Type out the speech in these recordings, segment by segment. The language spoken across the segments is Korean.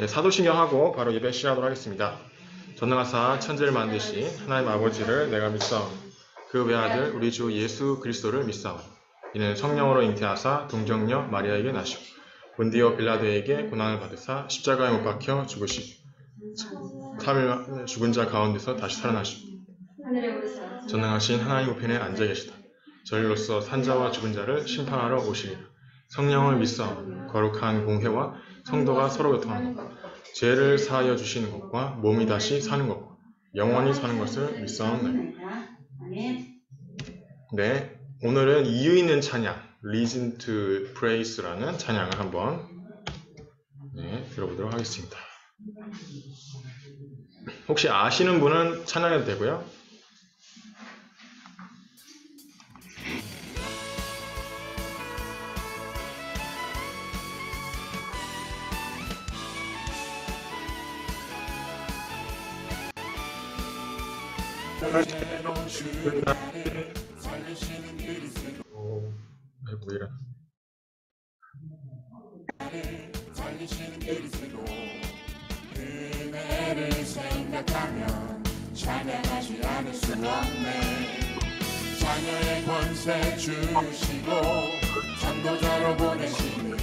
네, 사도신경하고 바로 예배 시작하도록 하겠습니다. 전능하사 천지를 만드신 하나님 아버지를 내가 믿사오니 그 외아들 우리 주 예수 그리스도를 믿사오니 이는 성령으로 잉태하사 동정녀 마리아에게 나시고 본디오 빌라도에게 고난을 받으사 십자가에 못 박혀 죽으시고 3일 죽은 자 가운데서 다시 살아나시고 전능하신 하나님 우편에 앉아 계시다. 저희로서 산자와 죽은 자를 심판하러 오시리라. 성령을 믿사오니 거룩한 공회와 성도가 서로 교통하는 것, 죄를 사하여 주시는 것과 몸이 다시 사는 것과 영원히 사는 것을 믿사옵나이다. 네, 오늘은 이유 있는 찬양, Reason to Praise라는 찬양을 한번 들어보도록 하겠습니다. 혹시 아시는 분은 찬양해도 되고요. 아이고 이런. 은혜를 생각하면 찬양하지 않을 수 없네. 자녀의 권세 주시고 전도자로 보내시는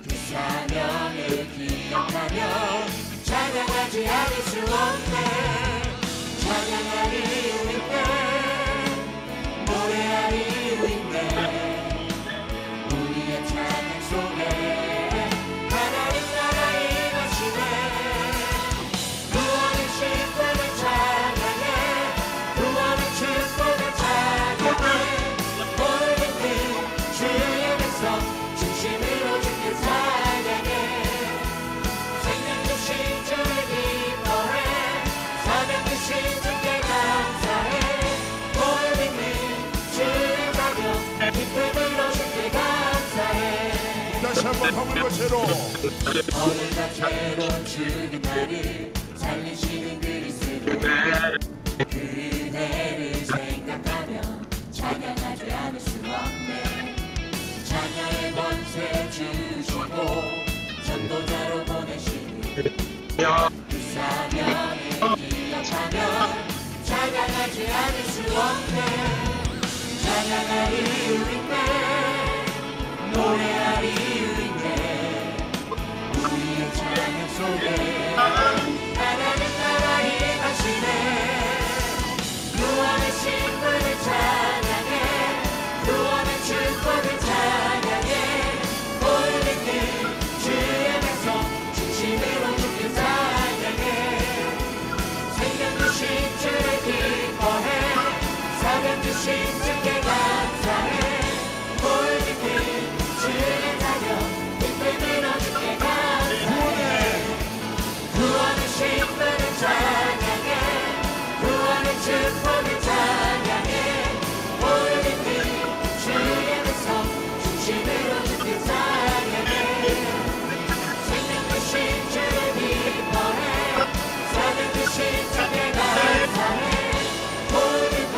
그 사명을 기억하면 찬양하지 않을 수 없네. 찬양할 이유 있네. 노래할 이유 있네. 우리의 찬양 속에 한번 허물과 죄로 허물과 죄로 죽은 나를 살리시는 그리스도 그 은혜를 생각하면 찬양하지 않을 수 없네. 자녀의 권세 주시고 전도자로 보내시는 그 사명을 기억하면 찬양하지 않을 수 없네. 찬양할 이유 있네. 노래할 이유 있네. 우리의 찬양 속에 하나님 나라 임하시네. 구원의 신분을 찬양해. 구원의 축복을 찬양해. 오늘 믿는 주의 백성 진심으로 주께 찬양해. 생명 주신 주를 기뻐해. 사명 주신 주께 감사해. 오늘 믿는 주의 자녀 기쁨으로 주께 감사해. 구원의 신분을 찬양해. 구원의 축복을 찬양해. 오늘 믿는 주의 백성 중심으로 주께 찬양해. 생명 주신 주를 기뻐해. 사명 주신 주께 감사해. 오늘 믿는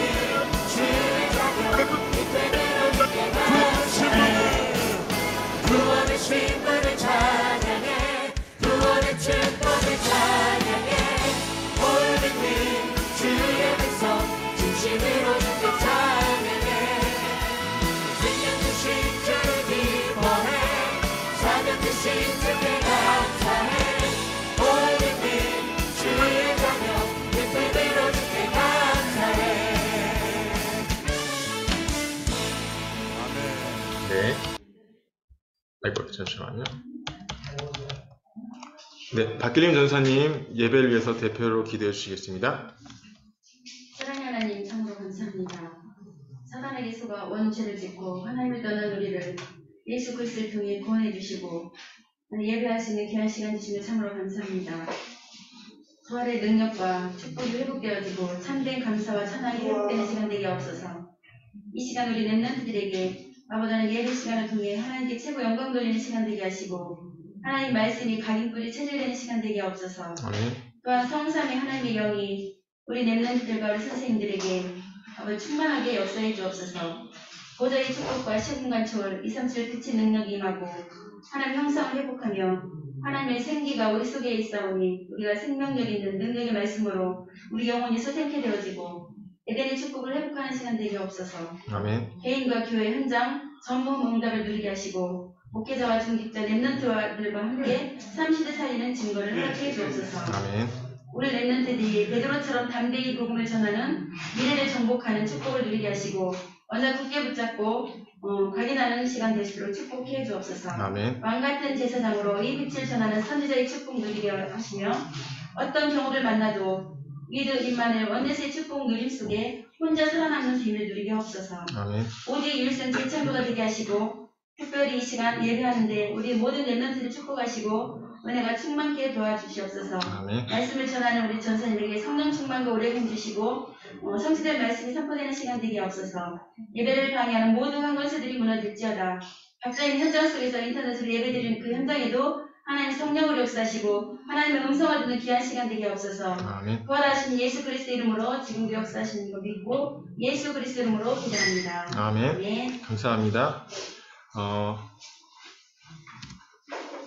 주의 자녀 기쁨으로 주께 감사해. 구원의 신분을 찬양해. 구원의 축복을 찬양해. 오늘 믿는 주의 백성 진심으로 주께 찬양해. 생명 주신 주를 기뻐해. 사명 주신 주께 감사해. 오늘 믿는 주의 자녀 기쁨으로 주께 감사해. 네. 아이고 잠시만요. 네, 박길림 전사님 예배를 위해서 대표로 기도해 주시겠습니다. 사랑의 하나님 참으로 감사합니다. 사단에게 속아 원죄를 짓고 하나님을 떠난 우리를 예수 그리스도를 통해 구원해 주시고 예배할 수 있는 귀한 시간 주시며 참으로 감사합니다. 부활의 능력과 축복이 회복되어지고 참된 감사와 찬양이 회복되는 시간 되게 없어서 이 시간 우리 렘넌트들에게 아버지 하나님 예배 시간을 통해 하나님께 최고 영광 돌리는 시간 되게 하시고 하나님 말씀이 각인뿔이 체질되는 시간 되게 없어서 또한 성삼의 하나님의 영이 우리 렘넌트들과 우리 선생님들에게 아버지 충만하게 역사해 주옵소서. 보좌의 축복과 시공간초월 237 빛의 능력이 임하고 하나님 형상을 회복하며 하나님의 생기가 우리 속에 있사오니 우리가 생명력 있는 능력의 말씀으로 우리 영혼이 소생케 되어지고 에덴의 축복을 회복하는 시간 되게 없어서 아멘. 개인과 교회 현장 전무 응답을 누리게 하시고 목회자와 중직자 랩런트들과 함께 30대 살리는 증거를 허락해 주옵소서. 아멘. 우리 랩런트들이 베드로처럼 담대히 복음을 전하는 미래를 정복하는 축복을 누리게 하시고 언약 굳게 붙잡고 각인하는 시간 되시도록 축복해 주옵소서. 아멘. 왕같은 제사장으로 이 빛을 전하는 선지자의 축복 누리게 하시며 어떤 경우를 만나도 위드 임만의 원내스의 축복 누림 속에 혼자 살아남는 힘을 누리게 하옵소서. 아멘. 오직 일생 제창부가 되게 하시고 특별히 이 시간 예배하는데 우리 모든 랩런트를 축복하시고 은혜가 충만케 도와주시옵소서. 아멘. 말씀을 전하는 우리 전사님에게 성령 충만과 오래금 주시고 성취될 말씀이 선포되는 시간 되게 하옵소서. 예배를 방해하는 모든 황건세들이 무너질지어다. 각자의 현장 속에서 인터넷으로 예배드리는 그 현장에도 하나님 성령을 역사하시고 하나님의 음성을 듣는 귀한 시간 되게 하옵소서. 아멘. 부활하신 예수 그리스도 이름으로 지금도 역사하시는 거 믿고 예수 그리스도 이름으로 기도합니다. 아멘. 네. 감사합니다.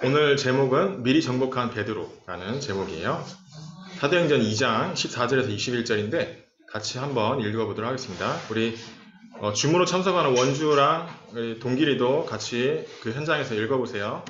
오늘 제목은 미리 정복한 베드로라는 제목이에요. 사도행전 2장 14절에서 21절인데 같이 한번 읽어보도록 하겠습니다. 우리 줌으로 참석하는 원주랑 우리 동길이도 같이 그 현장에서 읽어보세요.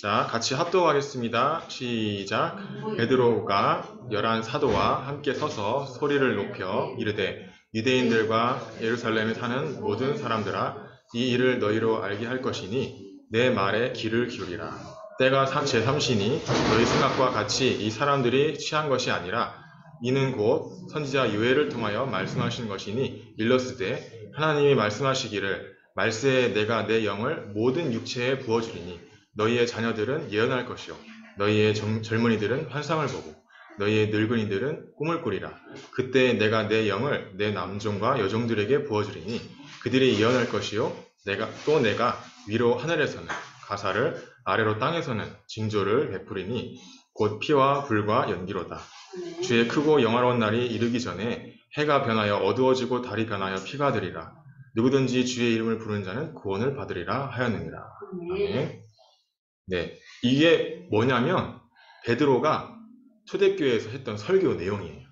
자, 같이 합독하겠습니다. 시작. 베드로가 11 사도와 함께 서서 소리를 높여 이르되 유대인들과 예루살렘에 사는 모든 사람들아 이 일을 너희로 알게 할 것이니 내 말에 귀를 기울이라. 때가 제3시니 너희 생각과 같이 이 사람들이 취한 것이 아니라 이는 곧 선지자 요엘을 통하여 말씀하신 것이니 일러스되 하나님이 말씀하시기를 말세에 내가 내 영을 모든 육체에 부어주리니 너희의 자녀들은 예언할 것이요 너희의 젊은이들은 환상을 보고 너희의 늙은이들은 꿈을 꾸리라. 그때 내가 내 영을 내 남종과 여종들에게 부어주리니 그들이 예언할 것이요 내가 위로 하늘에서는 가사를 아래로 땅에서는 징조를 베푸리니 곧 피와 불과 연기로다. 주의 크고 영화로운 날이 이르기 전에 해가 변하여 어두워지고 달이 변하여 피가 되리라. 누구든지 주의 이름을 부르는 자는 구원을 받으리라 하였느니라. 아멘. 네, 이게 뭐냐면 베드로가 초대교회에서 했던 설교 내용이에요.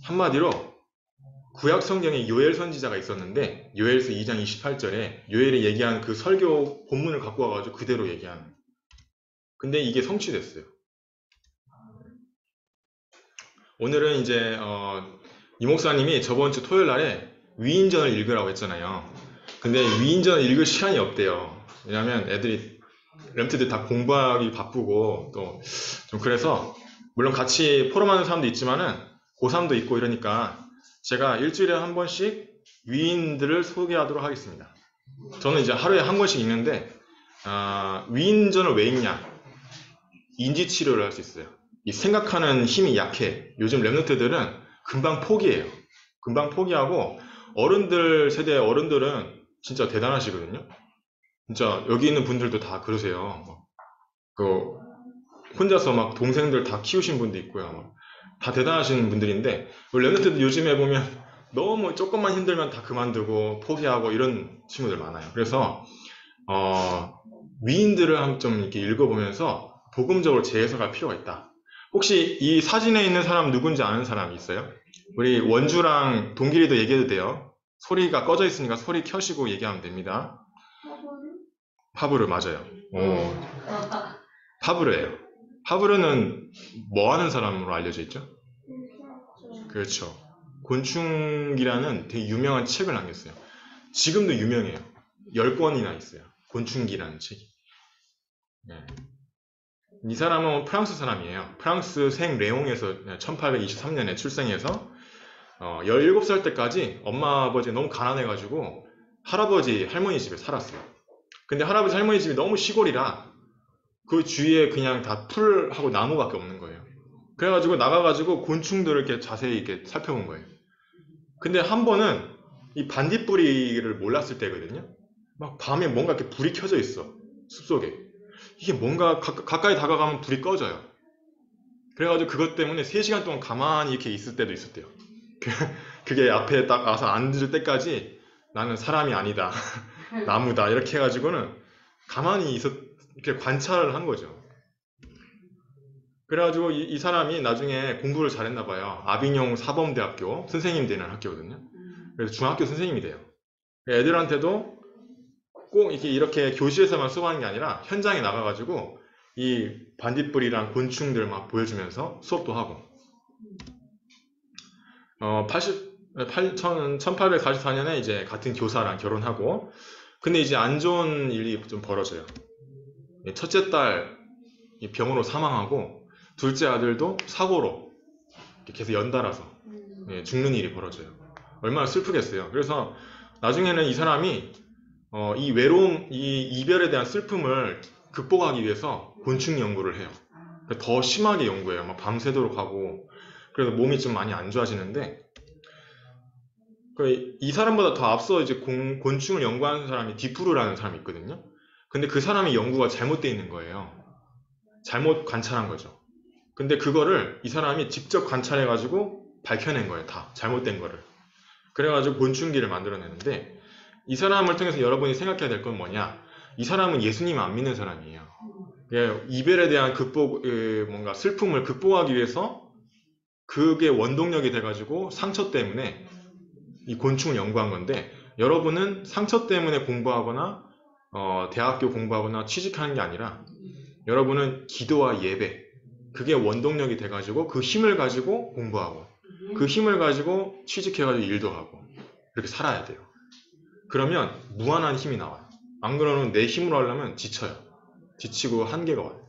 한마디로 구약 성경에 요엘 선지자가 있었는데 요엘서 2장 28절에 요엘이 얘기한 그 설교 본문을 갖고 와가지고 그대로 얘기하는. 근데 이게 성취됐어요. 오늘은 이제 이 목사님이 저번 주 토요일 날에 위인전을 읽으라고 했잖아요. 근데 위인전을 읽을 시간이 없대요. 왜냐면 애들이 렘트들 다 공부하기 바쁘고 또 좀 그래서 물론 같이 포럼하는 사람도 있지만은 고3도 있고 이러니까 제가 일주일에 한 번씩 위인들을 소개하도록 하겠습니다. 저는 이제 하루에 한 권씩 읽는데 위인전을 왜 읽냐? 인지치료를 할 수 있어요. 이 생각하는 힘이 약해. 요즘 랩런트들은 금방 포기해요. 금방 포기하고 어른들 세대의 어른들은 진짜 대단하시거든요. 진짜 여기 있는 분들도 다 그러세요. 혼자서 막 동생들 다 키우신 분도 있고요. 다 대단하신 분들인데 랩런트들 요즘에 보면 너무 조금만 힘들면 다 그만두고 포기하고 이런 친구들 많아요. 그래서 위인들을 좀 이렇게 읽어보면서 복음적으로 재해석할 필요가 있다. 혹시 이 사진에 있는 사람 누군지 아는 사람 있어요? 우리 원주랑 동길이도 얘기해도 돼요. 소리가 꺼져 있으니까 소리 켜시고 얘기하면 됩니다. 파브르 맞아요. 파브르예요. 파브르는 뭐 하는 사람으로 알려져 있죠? 그렇죠. 곤충기라는 되게 유명한 책을 남겼어요. 지금도 유명해요. 10권이나 있어요. 곤충기라는 책이. 네. 이 사람은 프랑스 사람이에요. 프랑스 생 레옹에서 1823년에 출생해서 17살 때까지 엄마 아버지 너무 가난해가지고 할아버지 할머니 집에 살았어요. 근데 할아버지 할머니 집이 너무 시골이라 그 주위에 그냥 다 풀하고 나무밖에 없는 거예요. 그래가지고 나가가지고 곤충들을 이렇게 자세히 이렇게 살펴본 거예요. 근데 한 번은 이 반딧불이를 몰랐을 때거든요. 막 밤에 뭔가 이렇게 불이 켜져 있어. 숲속에. 이게 뭔가 가까이 다가가면 불이 꺼져요. 그래가지고 그것 때문에 3시간 동안 가만히 이렇게 있을 때도 있었대요. 그게 앞에 딱 와서 앉을 때까지 나는 사람이 아니다. 나무다. 이렇게 해가지고는 가만히 이렇게 관찰을 한 거죠. 그래가지고 이 사람이 나중에 공부를 잘했나 봐요. 아비뇽 사범대학교 선생님 되는 학교거든요. 그래서 중학교 선생님이 돼요. 애들한테도 꼭 이렇게 교실에서만 수업하는 게 아니라 현장에 나가가지고 이 반딧불이랑 곤충들 막 보여주면서 수업도 하고. 1844년에 이제 같은 교사랑 결혼하고, 근데 이제 안 좋은 일이 좀 벌어져요. 첫째 딸 병으로 사망하고, 둘째 아들도 사고로 계속 연달아서 죽는 일이 벌어져요. 얼마나 슬프겠어요. 그래서 나중에는 이 사람이 이 외로움, 이 이별에 대한 슬픔을 극복하기 위해서 곤충 연구를 해요. 더 심하게 연구해요. 막 밤새도록 하고. 그래서 몸이 좀 많이 안 좋아지는데, 이 사람보다 더 앞서 이제 곤충을 연구하는 사람이 디프루라는 사람이 있거든요. 근데 그 사람의 연구가 잘못되어 있는 거예요. 잘못 관찰한 거죠. 근데 그거를 이 사람이 직접 관찰해가지고 밝혀낸 거예요. 다 잘못된 거를. 그래가지고 곤충기를 만들어내는데, 이 사람을 통해서 여러분이 생각해야 될 건 뭐냐? 이 사람은 예수님 안 믿는 사람이에요. 이별에 대한 뭔가 슬픔을 극복하기 위해서 그게 원동력이 돼가지고 상처 때문에 이 곤충을 연구한 건데, 여러분은 상처 때문에 공부하거나 대학교 공부하거나 취직하는 게 아니라 여러분은 기도와 예배, 그게 원동력이 돼가지고 그 힘을 가지고 공부하고 그 힘을 가지고 취직해가지고 일도 하고 그렇게 살아야 돼요. 그러면 무한한 힘이 나와요. 안 그러면 내 힘으로 하려면 지쳐요. 지치고 한계가 와요.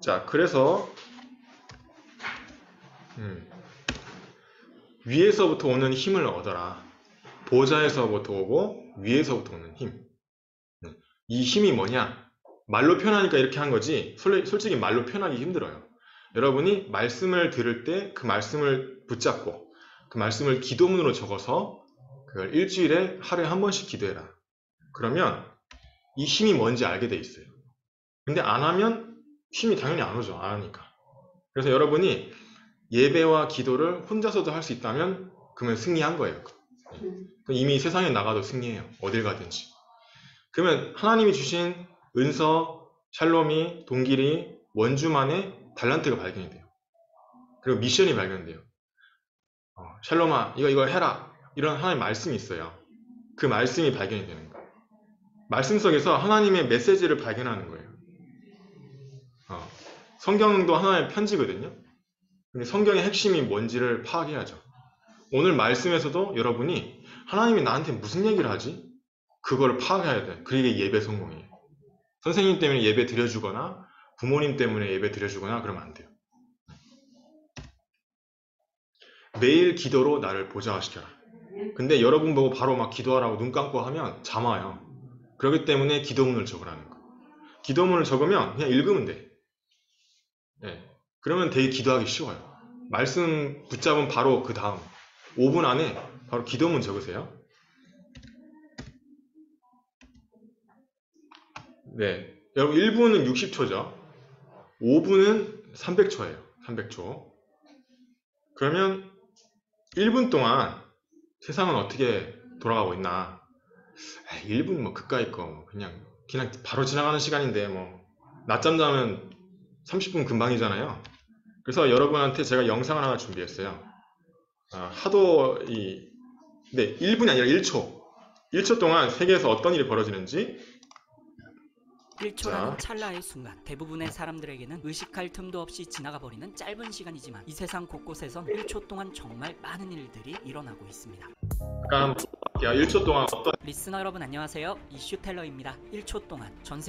자, 그래서 위에서부터 오는 힘을 얻어라. 보좌에서부터 오고 위에서부터 오는 힘. 이 힘이 뭐냐? 말로 표현하니까 이렇게 한 거지, 솔직히 말로 표현하기 힘들어요. 여러분이 말씀을 들을 때 그 말씀을 붙잡고 그 말씀을 기도문으로 적어서 그걸 일주일에 하루에 한 번씩 기도해라. 그러면 이 힘이 뭔지 알게 돼 있어요. 근데 안 하면 힘이 당연히 안 오죠. 안 하니까. 그래서 여러분이 예배와 기도를 혼자서도 할 수 있다면 그러면 승리한 거예요. 이미 세상에 나가도 승리해요. 어딜 가든지. 그러면 하나님이 주신 은서, 샬롬이, 동길이, 원주만의 달란트가 발견이 돼요. 그리고 미션이 발견돼요. 샬롬아, 이거 해라. 이런 하나님의 말씀이 있어요. 그 말씀이 발견이 되는 거예요. 말씀 속에서 하나님의 메시지를 발견하는 거예요. 성경도 하나의 편지거든요. 근데 성경의 핵심이 뭔지를 파악해야죠. 오늘 말씀에서도 여러분이 하나님이 나한테 무슨 얘기를 하지? 그걸 파악해야 돼. 그게 예배 성공이에요. 선생님 때문에 예배 드려주거나 부모님 때문에 예배 드려주거나 그러면 안 돼요. 매일 기도로 나를 보좌화시켜라. 근데 여러분 보고 바로 막 기도하라고 눈 감고 하면 잠 와요. 그렇기 때문에 기도문을 적으라는 거. 기도문을 적으면 그냥 읽으면 돼. 그러면 되게 기도하기 쉬워요. 말씀 붙잡으면 바로 그 다음 5분 안에 바로 기도문 적으세요. 네, 여러분 1분은 60초죠. 5분은 300초예요. 300초. 그러면 1분 동안 세상은 어떻게 돌아가고 있나? 1분 뭐 그까이 거 그냥 바로 지나가는 시간인데 뭐 낮잠 자면 30분 금방이잖아요. 그래서 여러분한테 제가 영상을 하나 준비했어요. 네, 1분이 아니라 1초. 1초 동안 세계에서 어떤 일이 벌어지는지. 1초라는 찰나의 순간, 대부분의 사람들에게는 의식할 틈도 없이 지나가 버리는 짧은 시간이지만 이 세상 곳곳에선 1초 동안 정말 많은 일들이 일어나고 있습니다. 잠깐 1초 동안 어떤 리스너 여러분 안녕하세요. 이슈텔러입니다. 1초 동안 전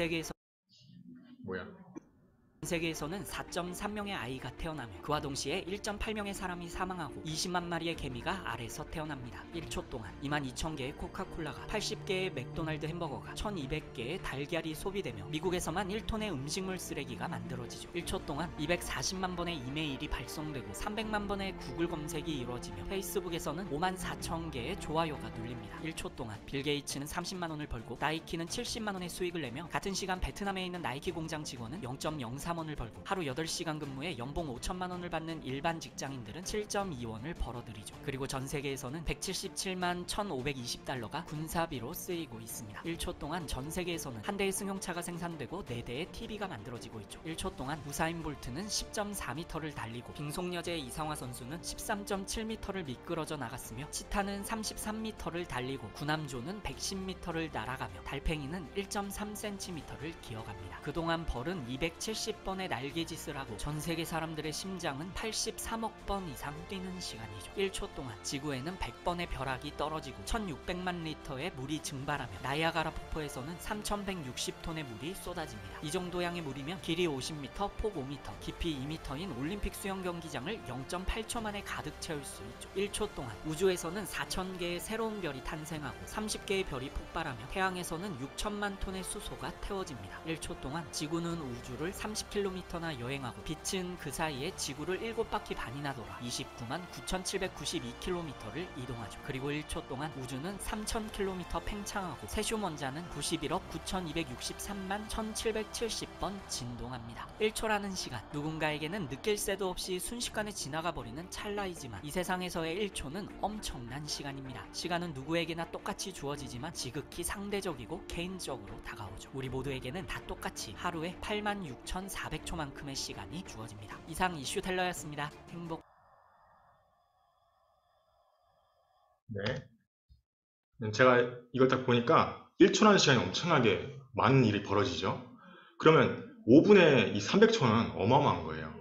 세계에서는 4.3명의 아이가 태어나며 그와 동시에 1.8명의 사람이 사망하고 20만 마리의 개미가 알에서 태어납니다. 1초 동안 22,000개의 코카콜라가, 80개의 맥도날드 햄버거가, 1,200개의 달걀이 소비되며 미국에서만 1톤의 음식물 쓰레기가 만들어지죠. 1초 동안 240만 번의 이메일이 발송되고 300만 번의 구글 검색이 이루어지며 페이스북에서는 54,000개의 좋아요가 눌립니다. 1초 동안 빌 게이츠는 30만 원을 벌고 나이키는 70만 원의 수익을 내며 같은 시간 베트남에 있는 나이키 공장 직원은 0.03원 133원을 벌고 하루 8시간 근무에 연봉 5천만 원을 받는 일반 직장인들은 7.2원을 벌어들이죠. 그리고 전 세계에서는 177만 1,520달러가 군사비로 쓰이고 있습니다. 1초 동안 전 세계에서는 한 대의 승용차가 생산되고 4대의 TV가 만들어지고 있죠. 1초 동안 우사인 볼트는 10.4m를 달리고 빙속여제 이상화 선수는 13.7m를 미끄러져 나갔으며 치타는 33m를 달리고 구남조는 110m를 날아가며 달팽이는 1.3cm를 기어갑니다. 그동안 벌은 270번의 날개짓을 하고 전 세계 사람들의 심장은 83억 번 이상 뛰는 시간이죠. 1초 동안 지구에는 100번의 벼락이 떨어지고 1600만 리터의 물이 증발하며 나이아가라 폭포에서는 3160톤의 물이 쏟아집니다. 이 정도 양의 물이면 길이 50m, 폭 5m, 깊이 2m인 올림픽 수영 경기장을 0.8초 만에 가득 채울 수 있죠. 1초 동안 우주에서는 4000개의 새로운 별이 탄생하고 30개의 별이 폭발하며 태양에서는 6천만 톤의 수소가 태워집니다. 1초 동안 지구는 우주를 30km나 여행하고 빛은 그 사이에 지구를 7바퀴 반이나 돌아 29만 9792km를 이동하죠. 그리고 1초 동안 우주는 3000km 팽창하고 세슘 원자는 91억 9263만 1770번 진동합니다. 1초라는 시간, 누군가에게는 느낄 새도 없이 순식간에 지나가 버리는 찰나이지만 이 세상에서의 1초는 엄청난 시간입니다. 시간은 누구에게나 똑같이 주어지지만 지극히 상대적이고 개인적으로 다가오죠. 우리 모두에게는 다 똑같이 하루에 86,400초만큼의 시간이 주어집니다. 이상 이슈텔러였습니다. 행복. 네. 제가 이걸 딱 보니까 1초라는 시간이 엄청나게 많은 일이 벌어지죠. 그러면 5분의 이 300초는 어마어마한 거예요.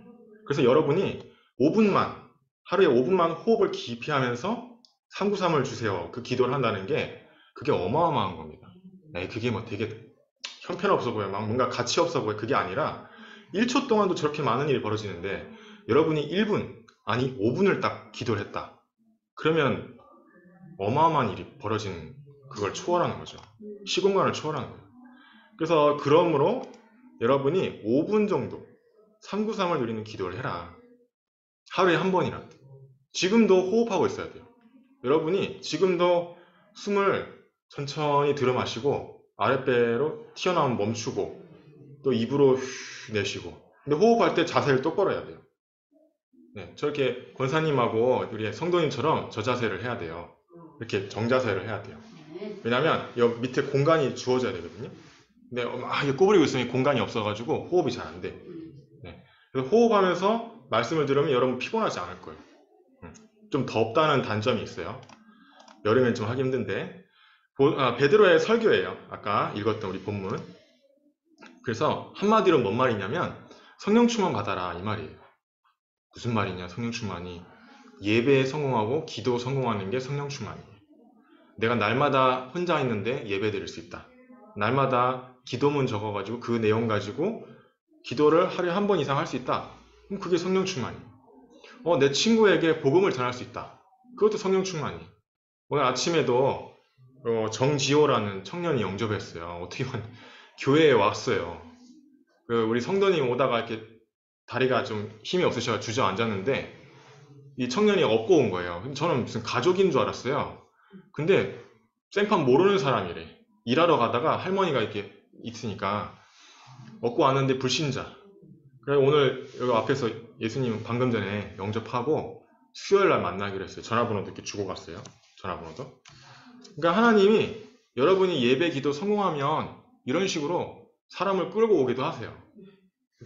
그래서 여러분이 5분만, 하루에 5분만 호흡을 깊이 하면서 393을 주세요. 그 기도를 한다는 게 그게 어마어마한 겁니다. 네, 그게 뭐 되게 형편없어 보여, 막 뭔가 가치 없어 보여. 그게 아니라 1초 동안도 저렇게 많은 일이 벌어지는데 여러분이 1분, 아니 5분을 딱 기도를 했다. 그러면 어마어마한 일이 벌어지는, 그걸 초월하는 거죠. 시공간을 초월하는 거예요. 그래서 그러므로 여러분이 5분 정도 393을 누리는 기도를 해라. 하루에 한 번이라도. 지금도 호흡하고 있어야 돼요. 여러분이 지금도 숨을 천천히 들어 마시고 아랫배로 튀어나오면 멈추고 또 입으로 내쉬고. 근데 호흡할 때 자세를 똑바로 해야 돼요. 네, 저렇게 권사님하고 우리 성도님처럼 저 자세를 해야 돼요. 이렇게 정자세를 해야 돼요. 왜냐면 여기 밑에 공간이 주어져야 되거든요. 근데 막 이렇게 꼬부리고 있으면 공간이 없어가지고 호흡이 잘 안 돼. 네. 그래서 호흡하면서 말씀을 들으면 여러분 피곤하지 않을 거예요. 좀 덥다는 단점이 있어요. 여름엔 좀 하기 힘든데. 베드로의 설교예요. 아까 읽었던 우리 본문. 그래서 한마디로 뭔 말이냐면 성령 충만 받아라 이 말이에요. 무슨 말이냐 성령 충만이. 예배에 성공하고 기도 성공하는 게 성령 충만이에요. 내가 날마다 혼자 있는데 예배 드릴 수 있다. 날마다 기도문 적어가지고 그 내용 가지고 기도를 하루에 한 번 이상 할 수 있다. 그럼 그게 성령 충만이에요. 내 친구에게 복음을 전할 수 있다. 그것도 성령 충만이에요. 오늘 아침에도 정지호라는 청년이 영접했어요. 어떻게 보면 교회에 왔어요. 우리 성도님 오다가 이렇게 다리가 좀 힘이 없으셔서 주저앉았는데 이 청년이 업고 온 거예요. 저는 무슨 가족인 줄 알았어요. 근데 생판 모르는 사람이래. 일하러 가다가 할머니가 이렇게 있으니까 업고 왔는데 불신자. 그래서 오늘 여기 앞에서 예수님 방금 전에 영접하고 수요일날 만나기로 했어요. 전화번호도 이렇게 주고 갔어요. 전화번호도. 그러니까 하나님이 여러분이 예배 기도 성공하면 이런 식으로 사람을 끌고 오기도 하세요.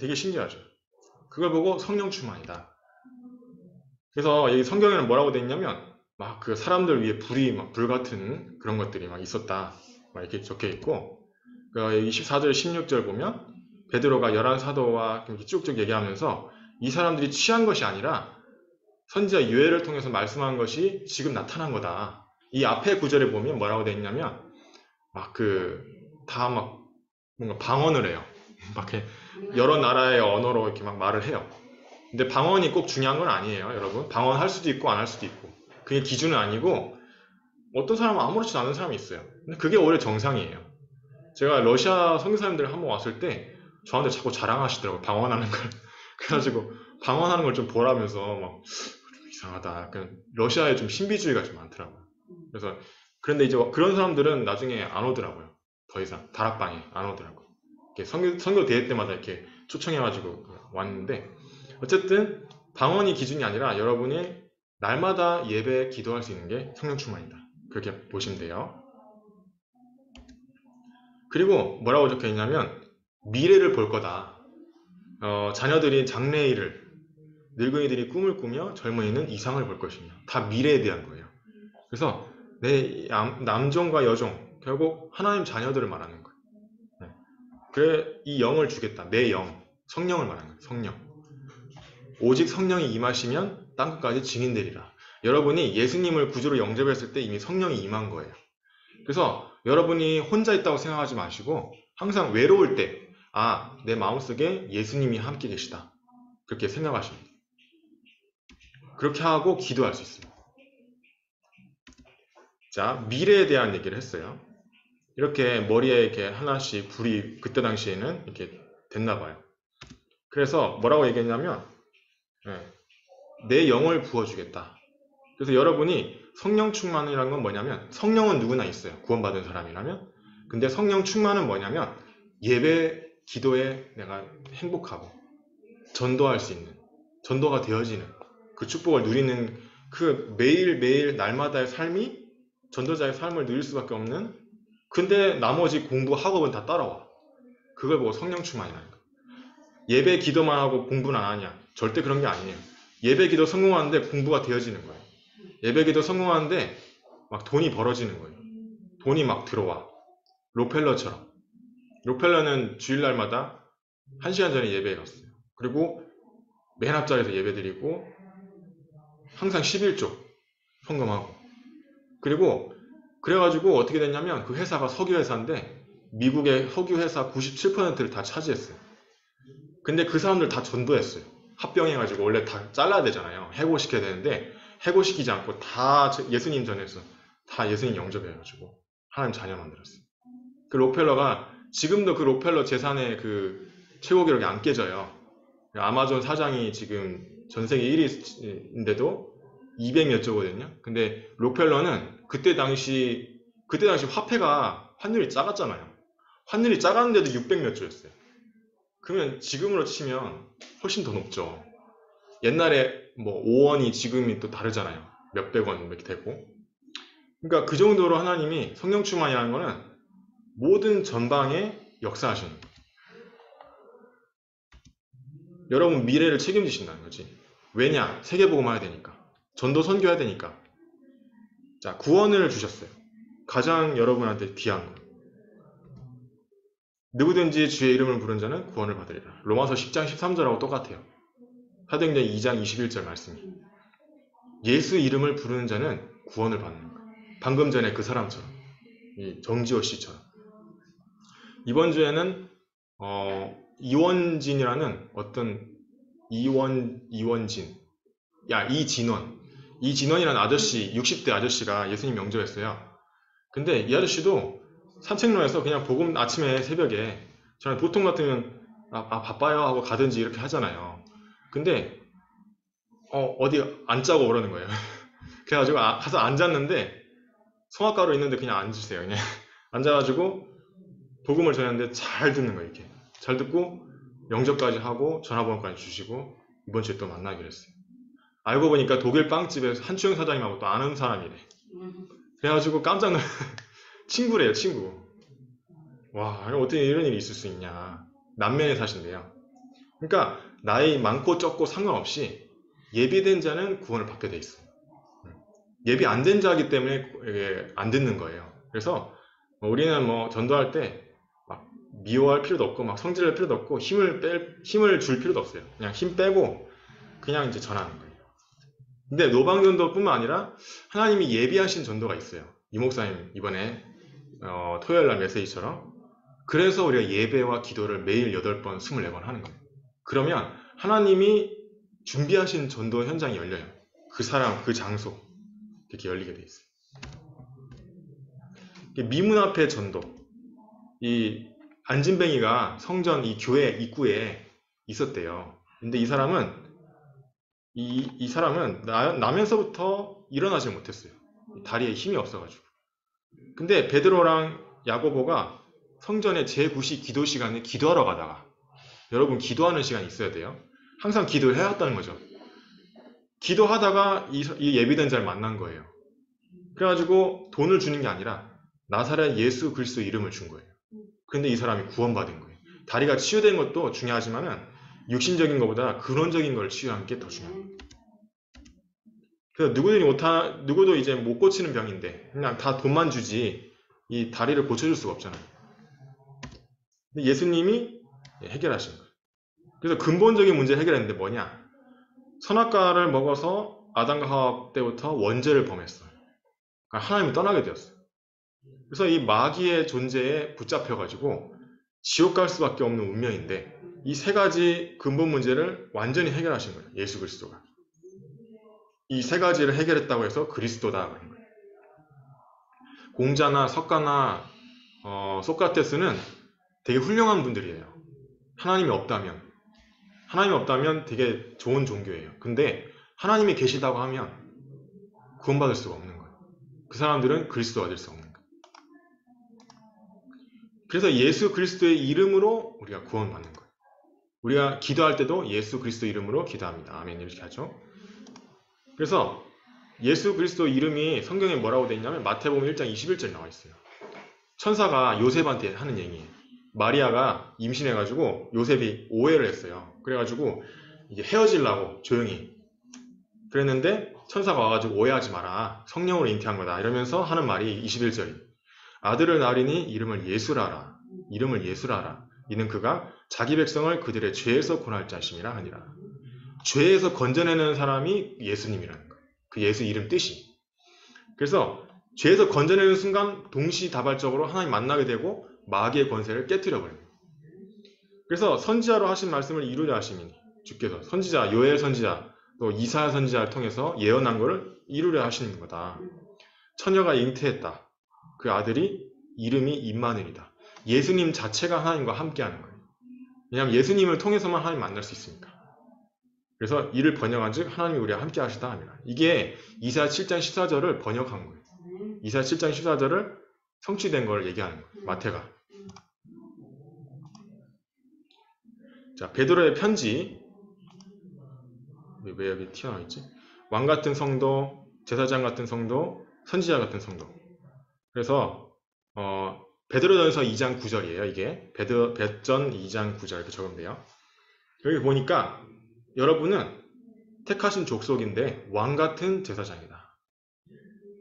되게 신기하죠. 그걸 보고 성령 충만이다. 그래서 이 성경에는 뭐라고 돼 있냐면 막 그 사람들 위에 불 같은 그런 것들이 막 있었다. 막 이렇게 적혀 있고 24절 16절 보면 베드로가 11사도와 이렇게 쭉쭉 얘기하면서 이 사람들이 취한 것이 아니라 선지자 유엘을 통해서 말씀한 것이 지금 나타난 거다. 이 앞에 구절에 보면 뭐라고 돼 있냐면 다 뭔가 방언을 해요. 막 이렇게 여러 나라의 언어로 이렇게 막 말을 해요. 근데 방언이 꼭 중요한 건 아니에요, 여러분. 방언할 수도 있고 안 할 수도 있고. 그게 기준은 아니고 어떤 사람은 아무렇지도 않은 사람이 있어요. 근데 그게 오히려 정상이에요. 제가 러시아 선교사님들 한번 왔을 때 저한테 자꾸 자랑하시더라고요. 방언하는 걸. 그래가지고 방언하는 걸 좀 보라면서 막 좀 이상하다. 약간 러시아에 좀 신비주의가 좀 많더라고요. 그래서 그런데 이제 그런 사람들은 나중에 안 오더라고요. 더 이상 다락방에 안 오더라고요. 이렇게 선교 대회 때마다 이렇게 초청해가지고 왔는데, 어쨌든 방언이 기준이 아니라 여러분이 날마다 예배 기도할 수 있는 게 성령 충만이다. 그렇게 보시면 돼요. 그리고 뭐라고 적혀 있냐면 미래를 볼 거다. 자녀들이 장래일을, 늙은이들이 꿈을 꾸며 젊은이는 이상을 볼 것이며, 다 미래에 대한 거예요. 그래서 내 남종과 여종, 결국 하나님 자녀들을 말하는 거예요. 네. 그래, 이 영을 주겠다. 내 영, 성령을 말하는 거예요. 성령. 오직 성령이 임하시면 땅끝까지 증인되리라. 여러분이 예수님을 구주로 영접했을 때 이미 성령이 임한 거예요. 그래서 여러분이 혼자 있다고 생각하지 마시고 항상 외로울 때, 내 마음속에 예수님이 함께 계시다. 그렇게 생각하십니다. 그렇게 하고 기도할 수 있습니다. 자, 미래에 대한 얘기를 했어요. 이렇게 머리에 이렇게 하나씩 불이 그때 당시에는 이렇게 됐나 봐요. 그래서 뭐라고 얘기했냐면, 내 영을 부어주겠다. 그래서 여러분이 성령 충만이라는 건 뭐냐면, 성령은 누구나 있어요. 구원받은 사람이라면. 근데 성령 충만은 뭐냐면, 예배, 기도에 내가 행복하고 전도할 수 있는, 전도가 되어지는 그 축복을 누리는 그 매일매일 날마다의 삶이 전도자의 삶을 누릴 수밖에 없는, 근데 나머지 공부, 학업은 다 따라와. 그걸 보고 성령 충만이라는 거예요. 예배 기도만 하고 공부는 안 하냐? 절대 그런 게 아니에요. 예배 기도 성공하는데 공부가 되어지는 거예요. 예배 기도 성공하는데 막 돈이 벌어지는 거예요. 돈이 막 들어와. 록펠러처럼. 록펠러는 주일날마다 1시간 전에 예배에 갔어요. 그리고 맨 앞자리에서 예배 드리고 항상 11조 헌금하고, 그리고 그래가지고 어떻게 됐냐면 그 회사가 석유회사인데 미국의 석유회사 97%를 다 차지했어요. 근데 그 사람들 다 전도했어요. 합병해가지고, 원래 다 잘라야 되잖아요. 해고시켜야 되는데 해고시키지 않고 다 예수님 전해서 다 예수님 영접해가지고 하나님 자녀 만들었어요. 그 록펠러가 지금도 그 록펠러 재산의 그 최고 기록이 안 깨져요. 아마존 사장이 지금 전 세계 1위인데도 200몇 조거든요. 근데 록펠러는 그때 당시 화폐가 환율이 작았잖아요. 환율이 작았는데도 600몇 조였어요. 그러면 지금으로 치면 훨씬 더 높죠. 옛날에 뭐 5원이 지금이 또 다르잖아요. 몇백 원 이렇게 되고. 그러니까 그 정도로 하나님이 성령 충만이라는 거는 모든 전방에 역사하시는 거예요. 여러분 미래를 책임지신다는 거지. 왜냐? 세계복음화해야 되니까. 전도 선교해야 되니까. 자, 구원을 주셨어요. 가장 여러분한테 귀한 거. 누구든지 주의 이름을 부른 자는 구원을 받으리라. 로마서 10장 13절하고 똑같아요. 사도행전 2장 21절 말씀이. 예수 이름을 부르는 자는 구원을 받는 거예요. 방금 전에 그 사람처럼, 이 정지호 씨처럼. 이번 주에는 이원진이라는 어떤 이진원이라는 아저씨, 60대 아저씨가 예수님 영접했어요. 근데 이 아저씨도 산책로에서 그냥 복음 아침에 새벽에, 저는 보통 같으면 바빠요 하고 가든지 이렇게 하잖아요. 근데 어디 앉자고 그러는 거예요. 그래가지고 가서 앉았는데 성악가로 있는데 그냥 앉으세요. 그냥 앉아가지고 복음을 전했는데 잘 듣는 거예요. 이렇게 잘 듣고 영접까지 하고 전화번호까지 주시고 이번 주에 또 만나기로 했어요. 알고 보니까 독일 빵집에서 한추영 사장님하고 또 아는 사람이래. 그래가지고 깜짝 놀랐어요. 친구래요, 친구. 와, 어떻게 이런 일이 있을 수 있냐. 남면에 사신대요. 그러니까 나이 많고 적고 상관없이 예비된 자는 구원을 받게 돼 있어요. 예비 안 된 자이기 때문에 이게 안 듣는 거예요. 그래서 우리는 뭐 전도할 때 막 미워할 필요도 없고 막 성질할 필요도 없고 힘을 줄 필요도 없어요. 그냥 힘 빼고 그냥 이제 전하는 거예요. 근데 노방전도뿐만 아니라 하나님이 예비하신 전도가 있어요. 이 목사님 이번에 토요일날 메시지처럼. 그래서 우리가 예배와 기도를 매일 8번, 24번 하는 거예요. 그러면 하나님이 준비하신 전도 현장이 열려요. 그 사람, 그 장소 이렇게 열리게 돼 있어요. 미문 앞에 전도. 이 안진뱅이가 성전 이 교회 입구에 있었대요. 근데 이 사람은 나면서부터 일어나지 못했어요. 다리에 힘이 없어가지고. 근데 베드로랑 야고보가 성전의 제9시 기도 시간에 기도하러 가다가 여러분 기도하는 시간이 있어야 돼요. 항상 기도를 해왔다는 거죠. 기도하다가 이 예비된 자를 만난 거예요. 그래가지고 돈을 주는 게 아니라 나사렛 예수 그리스도 이름을 준 거예요. 근데 이 사람이 구원받은 거예요. 다리가 치유된 것도 중요하지만은 육신적인 것보다 근원적인 걸 치유하는 게 더 중요합니다. 그래서 누구도 이제 못 고치는 병인데 그냥 다 돈만 주지 이 다리를 고쳐줄 수가 없잖아요. 근데 예수님이 해결하신 거예요. 그래서 근본적인 문제를 해결했는데 뭐냐? 선악과를 먹어서 아담과 하와 때부터 원죄를 범했어요. 그러니까 하나님이 떠나게 되었어요. 그래서 이 마귀의 존재에 붙잡혀가지고 지옥 갈 수밖에 없는 운명인데 이 세 가지 근본 문제를 완전히 해결하신 거예요. 예수 그리스도가. 이 세 가지를 해결했다고 해서 그리스도다 그런 거예요. 공자나 석가나 소크라테스는 되게 훌륭한 분들이에요. 하나님이 없다면 되게 좋은 종교예요. 근데 하나님이 계시다고 하면 구원받을 수가 없는 거예요. 그 사람들은 그리스도가 될 수 없는 거예요. 그래서 예수 그리스도의 이름으로 우리가 구원받는 거예요. 우리가 기도할 때도 예수 그리스도 이름으로 기도합니다. 아멘 이렇게 하죠. 그래서 예수 그리스도 이름이 성경에 뭐라고 되어 있냐면 마태복음 1장 21절에 나와 있어요. 천사가 요셉한테 하는 얘기예요. 마리아가 임신해가지고 요셉이 오해를 했어요. 그래가지고 이게 헤어지려고 조용히 그랬는데 천사가 와가지고 오해하지 마라. 성령으로 잉태한 거다. 이러면서 하는 말이 21절이 아들을 낳으리니 이름을 예수라라. 이는 그가 자기 백성을 그들의 죄에서 구원할 자심이라 하니라. 죄에서 건져내는 사람이 예수님이라는 거예요. 그 예수 이름 뜻이. 그래서 죄에서 건져내는 순간 동시다발적으로 하나님 만나게 되고 마귀의 권세를 깨뜨려 버립니다. 그래서 선지자로 하신 말씀을 이루려 하심이니 주께서 선지자 요엘 선지자 또 이사야 선지자를 통해서 예언한 것을 이루려 하시는 거다. 처녀가 잉태했다. 그 아들이 이름이 임마누엘이다. 예수님 자체가 하나님과 함께하는 거예요. 왜냐하면 예수님을 통해서만 하나님 만날 수 있으니까. 그래서 이를 번역한즉 하나님이 우리와 함께 하시다 합니다. 이게 이사야 7장 14절을 번역한 거예요. 이사야 7장 14절을 성취된 걸 얘기하는 거예요. 마태가. 자, 베드로의 편지. 왜 여기 튀어나와 있지? 왕 같은 성도, 제사장 같은 성도, 선지자 같은 성도. 그래서 베드로전서 2장 9절이에요. 이게 베전 2장 9절 이렇게 적으면 여기 보니까 여러분은 택하신 족속인데 왕 같은 제사장이다.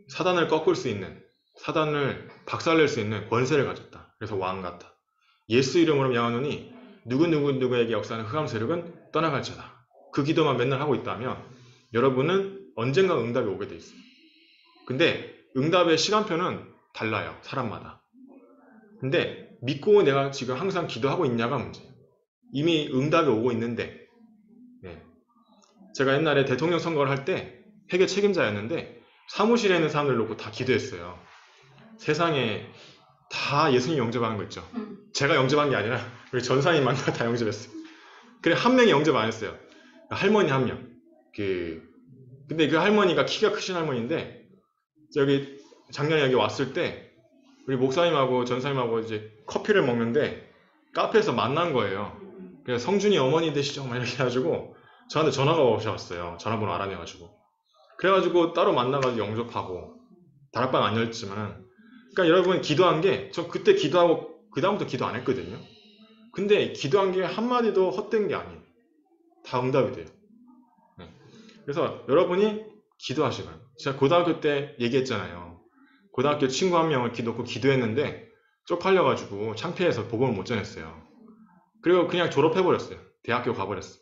사단을 꺾을 수 있는, 사단을 박살낼 수 있는 권세를 가졌다. 그래서 왕 같다. 예수 이름으로 명하노니 누구에게 역사하는 흑암 세력은 떠나갈지어다. 그 기도만 맨날 하고 있다면 여러분은 언젠가 응답이 오게 돼 있어요. 근데 응답의 시간표는 달라요. 사람마다. 근데 믿고 내가 지금 항상 기도하고 있냐가 문제예요. 이미 응답이 오고 있는데 제가 옛날에 대통령 선거를 할 때 회계 책임자였는데 사무실에 있는 사람들 놓고 다 기도했어요. 세상에 다 예수님 영접하는 거 있죠. 제가 영접한 게 아니라 우리 전사님만 다 영접했어요. 그래 한 명이 영접 안 했어요. 할머니 한 명. 근데 그 할머니가 키가 크신 할머니인데 저기 작년에 여기 왔을 때 우리 목사님하고 전사님하고 이제 커피를 먹는데 카페에서 만난 거예요. 그래서 성준이 어머니 되시죠? 막 이렇게 해가지고 저한테 전화가 오셔왔어요. 전화번호 알아내가지고. 그래가지고 따로 만나가지고 영접하고 다락방 안 열지만 그러니까 여러분 기도한 게 저 그때 기도하고 그 다음부터 기도 안 했거든요. 근데 기도한 게 한마디도 헛된 게 아니에요. 다 응답이 돼요. 그래서 여러분이 기도하시고요. 제가 고등학교 때 얘기했잖아요. 고등학교 친구 한 명을 기도했는데 쪽팔려가지고 창피해서 복음을 못 전했어요. 그리고 그냥 졸업해버렸어요. 대학교 가버렸어요.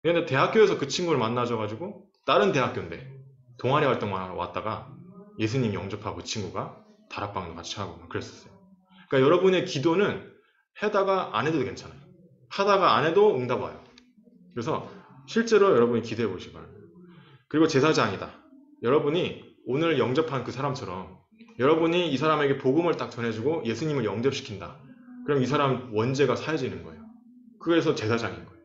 근데 대학교에서 그 친구를 만나줘가지고 다른 대학교인데 동아리 활동만 하러 왔다가 예수님 영접하고 그 친구가 다락방도 같이 하고 막 그랬었어요. 그러니까 여러분의 기도는 하다가 안 해도 괜찮아요. 하다가 안 해도 응답 와요. 그래서 실제로 여러분이 기도해 보시기 바랍니다. 그리고 제사장이다. 여러분이 오늘 영접한 그 사람처럼 여러분이 이 사람에게 복음을 딱 전해주고 예수님을 영접시킨다. 그럼 이 사람 원죄가 사해지는 거예요. 그래서 제사장인 거예요.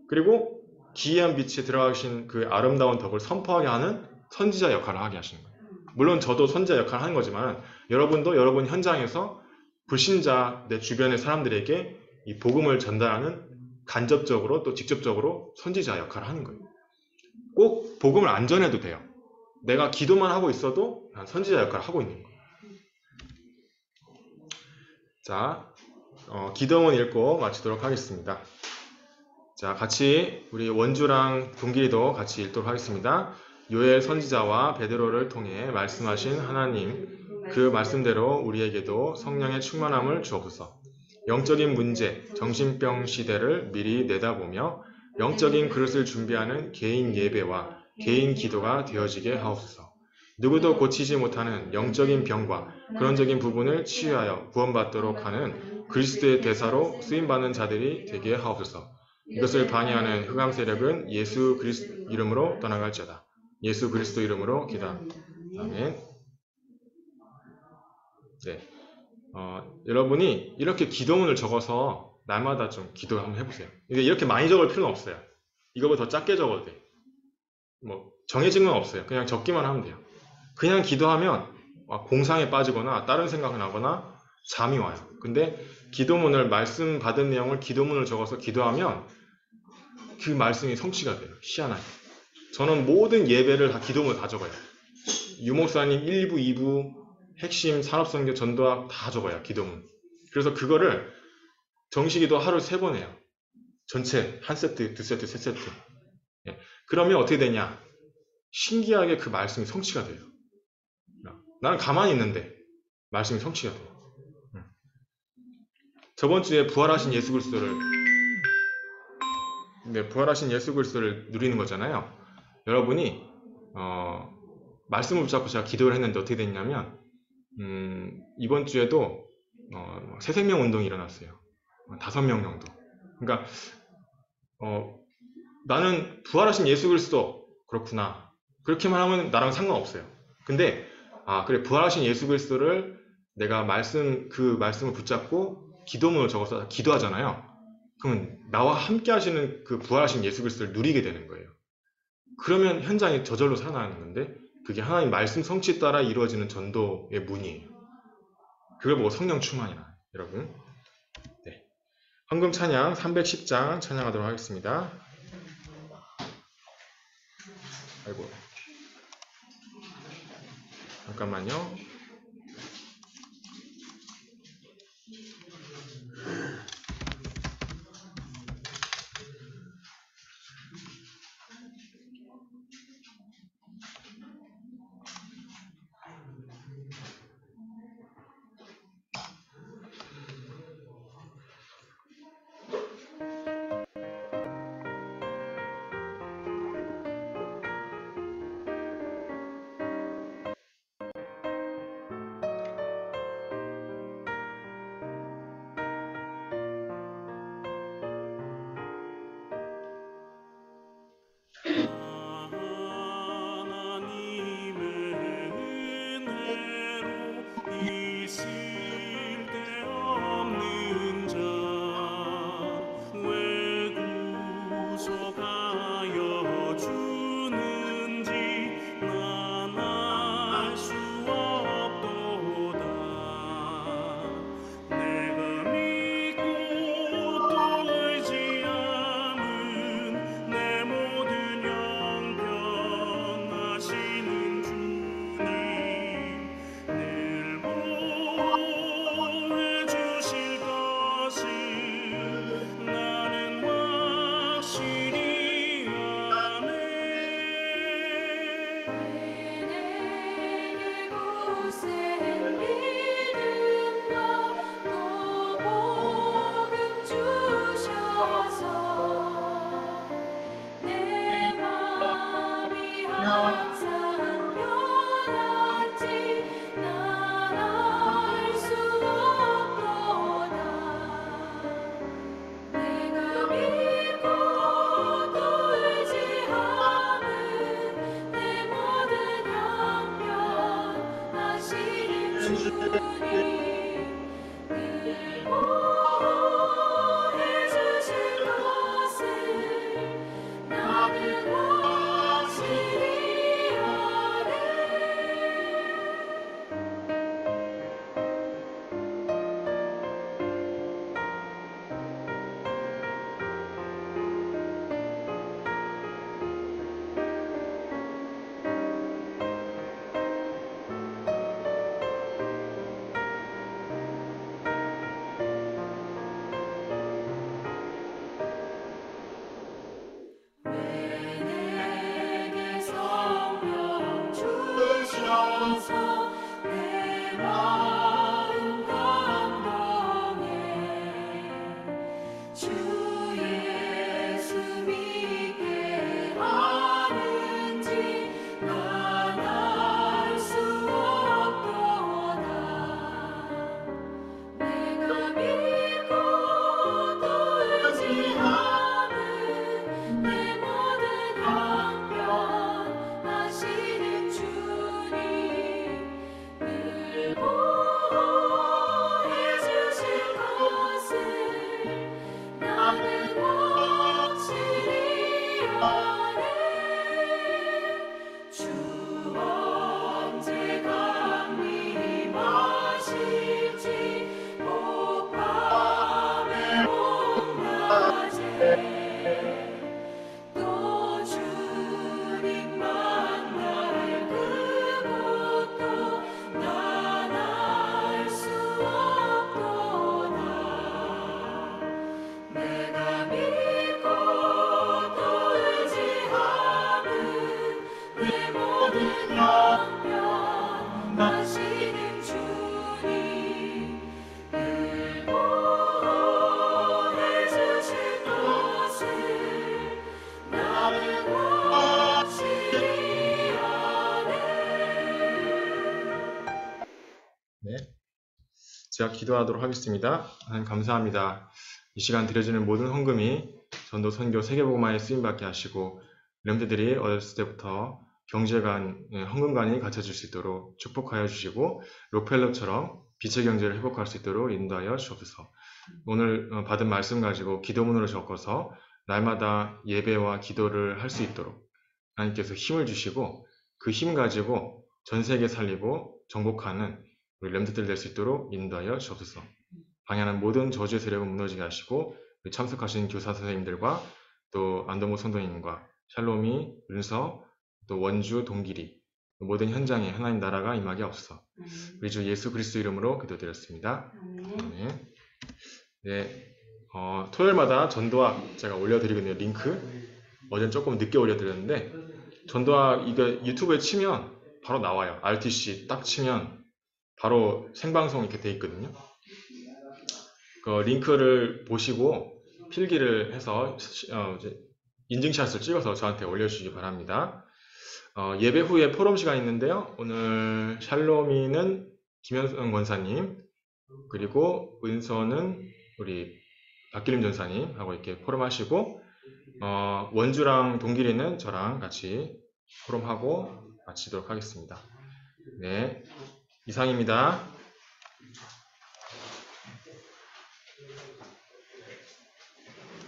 그리고 기이한 빛에 들어가신 그 아름다운 덕을 선포하게 하는 선지자 역할을 하게 하시는 거예요. 물론 저도 선지자 역할을 하는 거지만 여러분도 여러분 현장에서 불신자 내 주변의 사람들에게 이 복음을 전달하는 간접적으로 또 직접적으로 선지자 역할을 하는 거예요. 꼭 복음을 안 전해도 돼요. 내가 기도만 하고 있어도 선지자 역할을 하고 있는 거예요. 자, 기도문 읽고 마치도록 하겠습니다. 자, 같이 우리 원주랑 동길이도 같이 읽도록 하겠습니다. 요엘 선지자와 베드로를 통해 말씀하신 하나님, 그 말씀대로 우리에게도 성령의 충만함을 주옵소서. 영적인 문제, 정신병 시대를 미리 내다보며 영적인 그릇을 준비하는 개인 예배와 개인 기도가 되어지게 하옵소서. 누구도 고치지 못하는 영적인 병과 근원적인 부분을 치유하여 구원받도록 하는 그리스도의 대사로 쓰임받는 자들이 되게 하옵소서. 이것을 방해하는 흑암 세력은 예수 그리스도 이름으로 떠나갈지어다. 예수 그리스도 이름으로 기도합니다. 아멘. 네. 여러분이 이렇게 기도문을 적어서 날마다 좀 기도 한번 해보세요. 이렇게 많이 적을 필요는 없어요. 이거보다 더 작게 적어도 돼. 뭐 정해진 건 없어요. 그냥 적기만 하면 돼요. 그냥 기도하면 공상에 빠지거나 다른 생각이 나거나 잠이 와요. 근데 기도문을 말씀 받은 내용을 기도문을 적어서 기도하면 그 말씀이 성취가 돼요. 희한하게. 저는 모든 예배를 다 기도문을 다 적어요. 유목사님 1부, 2부, 핵심, 산업선교, 전도학 다 적어요. 기도문. 그래서 그거를 정식기도 하루 3번 해요. 전체 한 세트, 2세트, 3세트. 예. 그러면 어떻게 되냐? 신기하게 그 말씀이 성취가 돼요. 나는 가만히 있는데 말씀이 성취가 돼요. 저번 주에 부활하신 예수 그리스도를 누리는 거잖아요. 여러분이 말씀을 붙잡고 제가 기도를 했는데 어떻게 됐냐면 이번 주에도 새 생명 운동이 일어났어요. 5명 정도. 그러니까 나는 부활하신 예수 그리스도 그렇구나. 그렇게만 하면 나랑 상관없어요. 근데 그래, 부활하신 예수 그리스도를 내가 그 말씀을 붙잡고 기도문을 적어서 기도하잖아요. 그러면 나와 함께 하시는 그 부활하신 예수 그리스도를 누리게 되는 거예요. 그러면 현장이 저절로 살아나는 건데 그게 하나님 말씀 성취에 따라 이루어지는 전도의 문이에요. 그걸 보고 성령 충만이나 여러분. 네. 헌금 찬양 310장 찬양하도록 하겠습니다. 아이고. 잠깐만요. 시작 기도하도록 하겠습니다. 하나님 감사합니다. 이 시간 드려지는 모든 헌금이 전도 선교 세계복음화에 쓰임받게 하시고 렘드들이 어렸을 때부터 경제관, 헌금관이 갖춰질 수 있도록 축복하여 주시고 록펠러처럼 빛의 경제를 회복할 수 있도록 인도하여 주옵소서. 오늘 받은 말씀 가지고 기도문으로 적어서 날마다 예배와 기도를 할 수 있도록 하나님께서 힘을 주시고 그 힘 가지고 전 세계 살리고 정복하는 우리 렘드들 될 수 있도록 인도하여 주옵소서. 방해하는 모든 저주의 세력을 무너지게 하시고 참석하신 교사 선생님들과 또 안동무 선도님과 샬롬이, 은서, 또 원주, 동길이 모든 현장에 하나님 나라가 임하게 없어. 우리 주 예수 그리스도 이름으로 기도드렸습니다. 아멘. 네, 토요일마다 전도학 제가 올려드리거든요. 링크. 어제는 조금 늦게 올려드렸는데 전도학 이거 유튜브에 치면 바로 나와요. RTC 딱 치면 바로 생방송 이렇게 돼 있거든요. 그 링크를 보시고 필기를 해서 이제 인증샷을 찍어서 저한테 올려주시기 바랍니다. 예배 후에 포럼 시간이 있는데요. 오늘 샬롬이는 김현성 권사님, 그리고 은서는 우리 박기림 전사님하고 이렇게 포럼 하시고, 원주랑 동길이는 저랑 같이 포럼하고 마치도록 하겠습니다. 네, 이상입니다.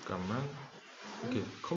잠깐만. 이렇게